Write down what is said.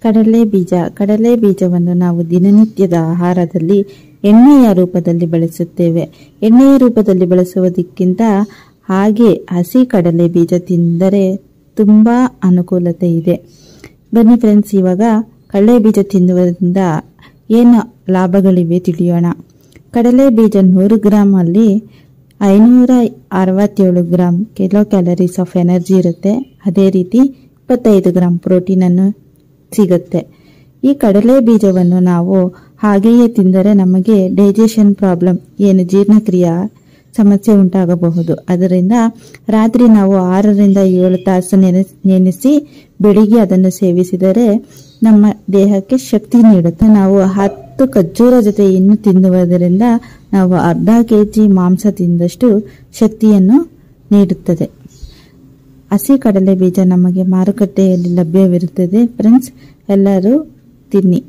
ಕಡಲೆ ಬೀಜವನ್ನು ನಾವು ದಿನನಿತ್ಯದ ಆಹಾರದಲ್ಲಿ ಎಣ್ಣೆಯ ರೂಪದಲ್ಲಿ ಬಳಸುತ್ತೇವೆ. ಎಣ್ಣೆಯ ರೂಪದಲ್ಲಿ ಬಳಸುವುದಕ್ಕಿಂತ ಹಾಗೆ ಹಸಿ ಕಡಲೆ ಬೀಜ ತಿಂದರೆ ತುಂಬಾ ಅನುಕೂಲತೆ ಇದೆ. ಬನ್ನಿ ಫ್ರೆಂಡ್ಸ್, ಇವಾಗ ಕಡಲೆ ಬೀಜ ತಿನ್ನುವುದರಿಂದ ಏನು ಲಾಭಗಳಿವೆ ತಿಳಿಯೋಣ. ಕಡಲೆ ಬೀಜ 100 ಗ್ರಾಮ್ ಅಲ್ಲಿ 567 gram kilo calories of energy ಇರುತ್ತೆ. ಅದೇ ರೀತಿ 25 ಗ್ರಾಮ್ ಪ್ರೋಟೀನ್ ಅನ್ನು ಸಿಗುತ್ತೆ. ಈ ಕಡಲೆ ಬೀಜವನ್ನು ನಾವು ಹಾಗೆಯೇ ತಿಂದರೆ ನಮಗೆ ಡೈಜೆಷನ್ ಪ್ರಾಬ್ಲಮ್, ಏನು ಜೀರ್ಣಕ್ರಿಯೆ ಸಮಸ್ಯೆ ಉಂಟಾಗಬಹುದು. ಅದರಿಂದ ರಾತ್ರಿ ನಾವು 6 ರಿಂದ 7 ತಾಸು ನೆನೆಸಿ ಬೆಳಿಗ್ಗೆ ಅದನ್ನು ಸೇವಿಸಿದರೆ ನಮ್ಮ ದೇಹಕ್ಕೆ ಶಕ್ತಿ ನೀಡುತ್ತೆ. ನಾವು 10 ಖರ್ಜೂರ ಜೊತೆ ಇನ್ನು ತಿನ್ನುವುದರಿಂದ ನಾವು ಅರ್ಧ ಕೆಜಿ ಮಾಂಸ ತಿಂದಷ್ಟು ಶಕ್ತಿಯನ್ನು ನೀಡುತ್ತದೆ. ಹಸಿ ಕಡಲೆ ಬೀಜ ನಮಗೆ ಮಾರುಕಟ್ಟೆಯಲ್ಲಿ ಲಭ್ಯವಿರುತ್ತದೆ. ಫ್ರೆಂಡ್ಸ್, ಎಲ್ಲರೂ ತಿನ್ನಿ.